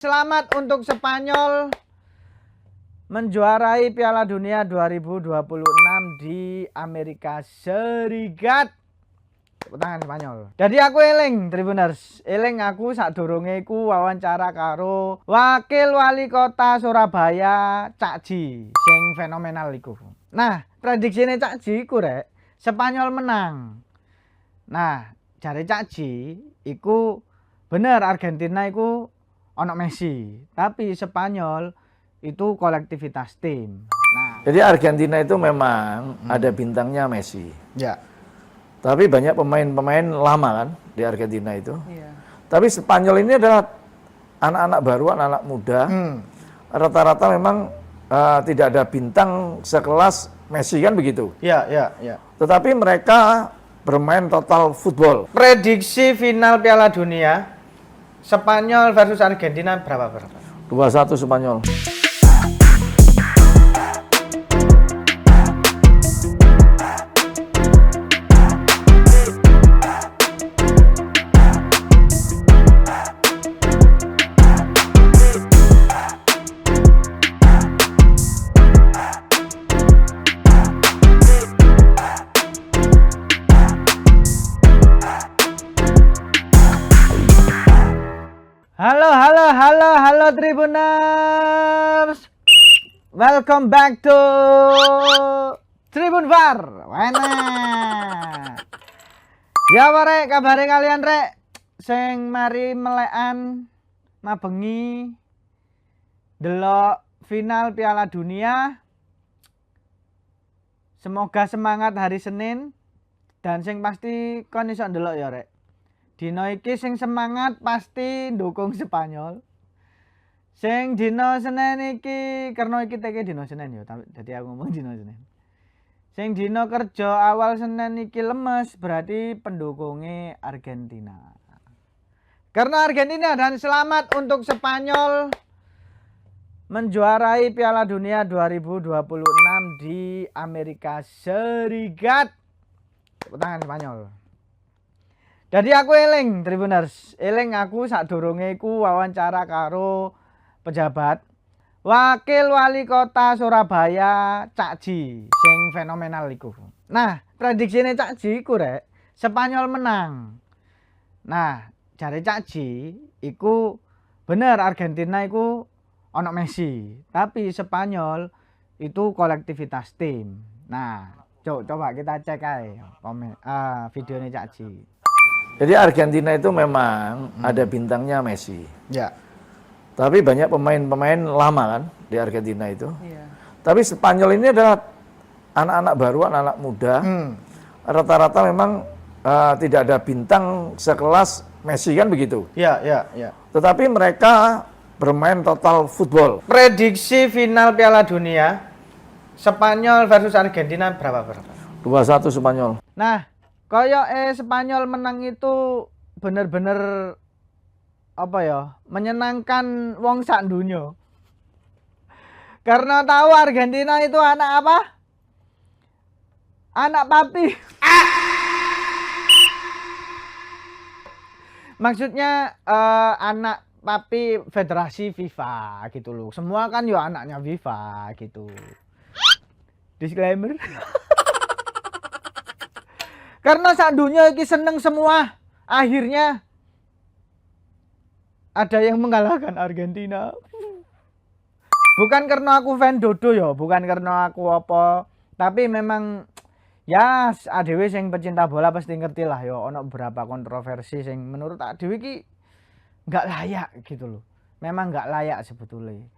Selamat untuk Spanyol menjuarai Piala Dunia 2026 di Amerika Serikat. Tepuk tangan Spanyol. Jadi aku eling Tribuners, eling aku sadurunge iku wawancara karo Wakil Wali Kota Surabaya Cak Ji sing fenomenal iku. Nah, prediksine Cak Ji iku rek, Spanyol menang. Nah, jare Cak Ji iku bener Argentina iku ono Messi, tapi Spanyol itu kolektivitas tim. Nah, jadi Argentina itu memang ada bintangnya Messi. ya. Tapi banyak pemain-pemain lama kan di Argentina itu. Iya. Tapi Spanyol ini adalah anak-anak baru, anak-anak muda. Rata-rata memang tidak ada bintang sekelas Messi kan begitu. Ya. Tetapi mereka bermain total football. Prediksi final Piala Dunia Spanyol versus Argentina berapa? 2-1 Spanyol. Halo Tribuners. Welcome back to Tribun VAR. Wena. Ya warek kabare kalian rek sing mari melekan mabengi delok final Piala Dunia. Semoga semangat hari Senin dan sing pasti kon iso ndelok ya rek. Dino iki sing semangat pasti dukung Spanyol. Sing dino Senin iki karena iki teke dino Senin ya, jadi aku ngomong dino Senin. Sing dino kerja awal Senin iki lemes berarti pendukungnya Argentina. Karena Argentina dan selamat untuk Spanyol menjuarai Piala Dunia 2026 di Amerika Serikat. Tepuk tangan Spanyol. Jadi aku eling Tribuners, eling aku sadurunge iku wawancara karo pejabat Wakil Wali Kota Surabaya Cak Ji sing fenomenal iku. Nah, prediksine Cak Ji iku rek, Spanyol menang. Nah, jare Cak Ji iku bener Argentina iku ono Messi, tapi Spanyol itu kolektivitas tim. Nah, coba kita cek aja komen videonya Cak Ji. Jadi Argentina itu memang ada bintangnya Messi. Ya. Tapi banyak pemain-pemain lama kan di Argentina itu. Iya. Tapi Spanyol ini adalah anak-anak baru, anak-anak muda. Rata-rata memang tidak ada bintang sekelas Messi kan begitu. Ya. Tetapi mereka bermain total football. Prediksi final Piala Dunia Spanyol versus Argentina berapa? 2-1 Spanyol. Nah, koyo Spanyol menang itu bener-bener apa ya, menyenangkan wong sak dunya. Karena tahu Argentina itu anak apa? Anak papi. Maksudnya anak papi Federasi FIFA gitu loh. Semua kan ya anaknya FIFA gitu. Disclaimer. Karena sak dunia iki seneng semua. Akhirnya ada yang mengalahkan Argentina. Bukan karena aku fan dodo ya, bukan karena aku apa, tapi memang ya adewe sing pecinta bola pasti ngerti lah ya, ono beberapa kontroversi sing menurut adewe iki nggak layak gitu loh. Memang nggak layak sebetulnya.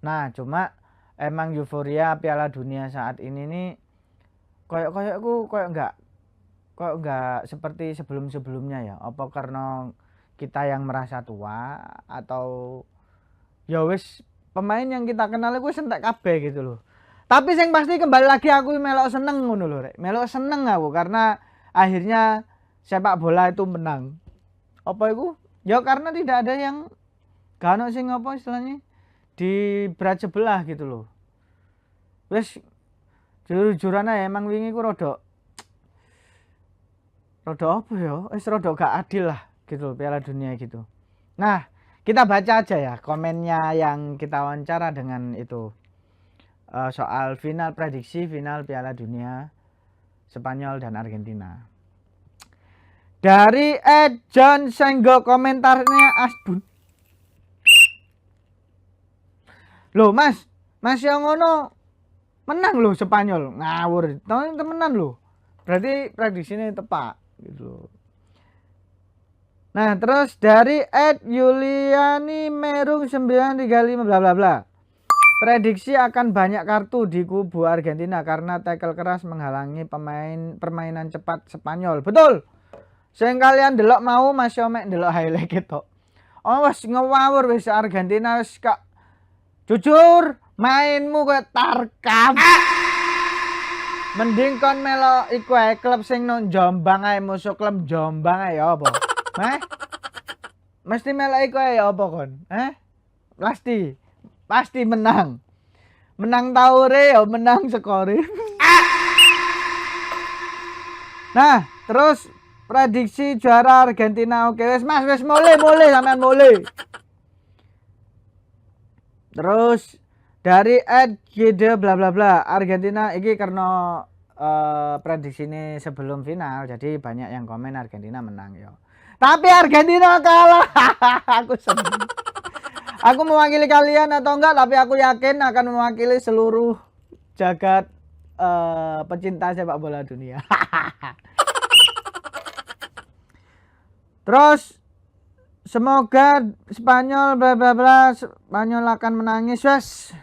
Nah, cuma emang euforia Piala Dunia saat ini nih koyok nggak seperti sebelum-sebelumnya ya. Apa karena kita yang merasa tua atau ya wis pemain yang kita kenal gue entek kabeh gitu loh. Tapi yang pasti kembali lagi aku melok seneng ngono lho rek. Melok seneng aku karena akhirnya sepak bola itu menang. Apa itu? Ya karena tidak ada yang gak ono sing apa istilahnya di berat sebelah gitu loh. Wis jujur-jujuran ae emang wingi ku rada apa ya? Wis rada gak adil lah gitu Piala Dunia gitu. Nah, Kita baca aja ya komennya yang kita wawancara dengan itu. Soal prediksi final Piala Dunia Spanyol dan Argentina. Dari Ed John Senggo komentarnya Asbun. Loh Mas yang ngono menang loh Spanyol. Ngawur, temenan loh. Berarti prediksinya tepat gitu. Nah, terus dari Ed Yuliani Merung 935 bla bla bla. Prediksi akan banyak kartu di kubu Argentina karena tackle keras menghalangi permainan cepat Spanyol. Betul. Sing kalian delok mau Mas Yomek delok highlight gitu. Oh wis ngawur wis Argentina wis kak. Jujur, mainmu kayak Tarkam. Mending kon melo iku ae klub sing nang Jombang ae musuh klub Jombang ae ya apa? Mesti melo iku ae ya apa kon? Pasti menang. Menang taure ya menang skore. Nah, terus prediksi juara Argentina. Oke wes Mas, wes mulai sampean mulai. Terus dari Ed Gide bla bla bla, Argentina ini karena prediksi ini sebelum final, jadi banyak yang komen Argentina menang ya. Tapi Argentina kalah. Aku senang. Aku mewakili kalian atau enggak, tapi aku yakin akan mewakili seluruh jagat pecinta sepak bola dunia. Terus semoga Spanyol bla bla bla, Spanyol akan menangis wes.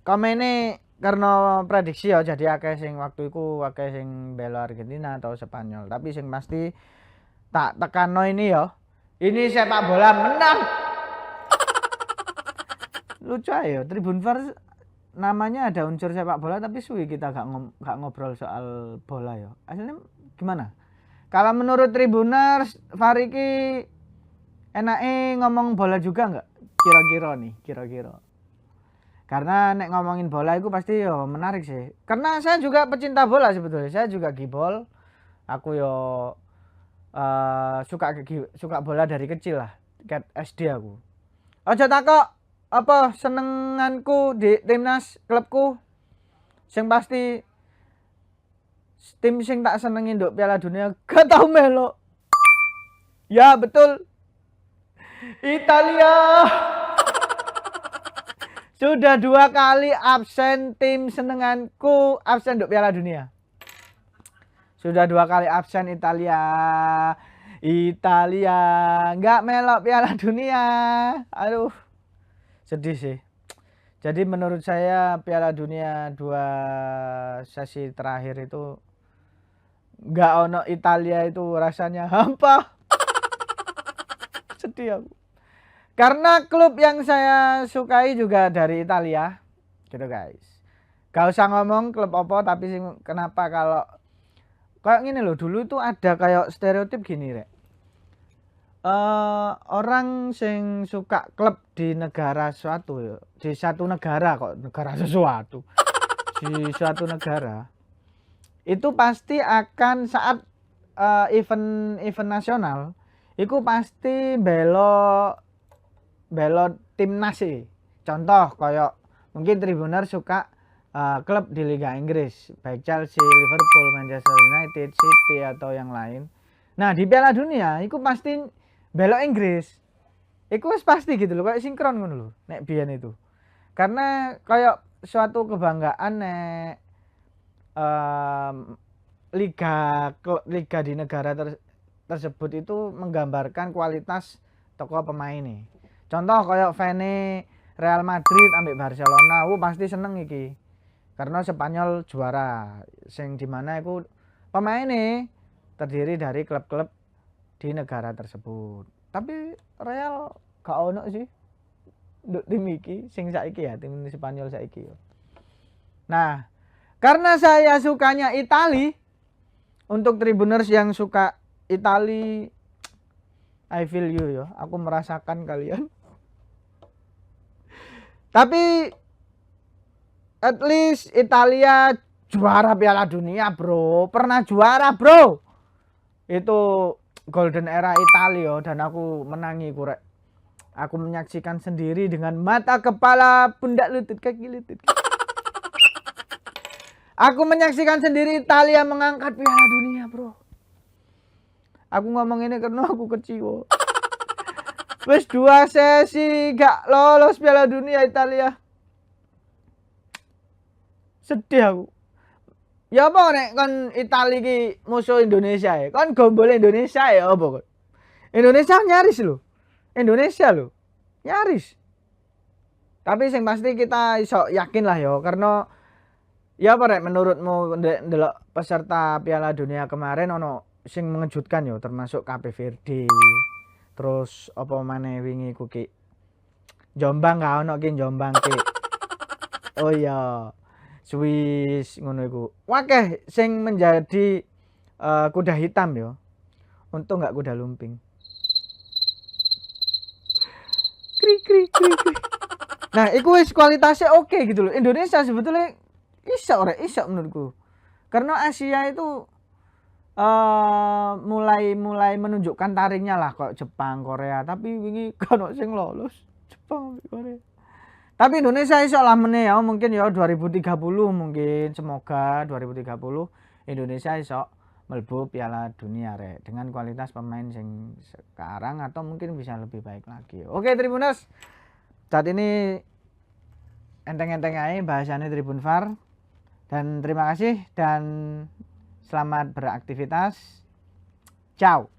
Komene karena prediksi ya, jadi akeh sing waktu iku akeh sing bela Argentina atau Spanyol, tapi sing pasti tak tekano ini ya. Ini sepak bola menang. Lucu aja, Tribun Fars namanya ada unsur sepak bola tapi suwi kita gak ngobrol soal bola ya. Aslinya gimana? Kalau menurut Tribuners, Fariki enaknya ngomong bola juga nggak? Kira-kira. Karena nek ngomongin bola itu pasti yo menarik sih. Karena saya juga pecinta bola sebetulnya. Saya juga gibol. Aku yo suka bola dari kecil lah. Ket SD aku. Aja takok apa senenganku di timnas klubku. Sing pasti tim sing tak senengin nduk Piala Dunia gak tau melo. Ya betul. Italia. Sudah 2 kali absen tim senenganku absen nduk Piala Dunia. Sudah 2 kali absen Italia nggak melok Piala Dunia. Aduh, sedih sih. Jadi menurut saya Piala Dunia 2 sesi terakhir itu nggak ono Italia itu rasanya hampa. Sedih aku. Karena klub yang saya sukai juga dari Italia, gitu guys. Gak usah ngomong klub apa, tapi kenapa kalau kayak gini loh, dulu itu ada kayak stereotip gini rek. Orang sing suka klub di negara suatu, di satu negara kok negara sesuatu, di suatu negara itu pasti akan saat event nasional, itu pasti belo timnas sih. Contoh kayak mungkin Tribuner suka klub di Liga Inggris, baik Chelsea, Liverpool, Manchester United, City atau yang lain. Nah di Piala Dunia itu pasti belok Inggris. Itu pasti gitu loh, kayak sinkron ngono lho nek biyen itu. Karena kayak suatu kebanggaan nek liga di negara tersebut itu menggambarkan kualitas tokoh pemain nih. Contoh kayak fans Real Madrid ambek Barcelona, pasti seneng iki. Karena Spanyol juara, sing dimana itu pemainnya terdiri dari klub-klub di negara tersebut. Tapi Real gak ono sih nduk tim iki sing saiki ya, tim Spanyol saiki. Nah, karena saya sukanya Itali, untuk Tribuners yang suka Itali, I feel you ya, aku merasakan kalian. Tapi at least Italia juara Piala Dunia bro, pernah juara bro. Itu golden era Italia dan aku menangi kurek. Aku menyaksikan sendiri dengan mata, kepala, pundak, lutut, kaki, lutut. Aku menyaksikan sendiri Italia mengangkat Piala Dunia, bro. Aku ngomong ini karena aku kecewa. Wes 2 sesi gak lolos Piala Dunia Italia. Sedih aku. Ya apa nek kon Italia ki musuh Indonesia ya? Kon gombol Indonesia ya apa kon? Indonesia nyaris loh. Indonesia loh. Nyaris. Tapi yang pasti kita iso yakin lah ya karena ya apa nek menurutmu ndelok peserta Piala Dunia kemarin ono sing mengejutkan ya termasuk Cape Verde. Terus apa maneh wingi ku ki Jombang gak ono ki Jombang ki. Oh iya. Swiss ngono iku. Wakeh sing menjadi kuda hitam ya. Untung nggak kuda lumping. Krik krik krik krik. Nah, iku wis kualitasnya oke gitu loh. Indonesia sebetulnya iso menurutku. Karena Asia itu mulai menunjukkan taringnya lah kok Jepang, Korea, tapi wingi kono sing lolos Jepang, Korea. Tapi Indonesia iso lah meneh ya, mungkin ya 2030 mungkin, semoga 2030 Indonesia iso mlebu Piala Dunia rek dengan kualitas pemain sing sekarang atau mungkin bisa lebih baik lagi. Oke Tribuners, saat ini enteng-enteng aja bahasannya Tribun VAR dan terima kasih dan selamat beraktivitas. Ciao.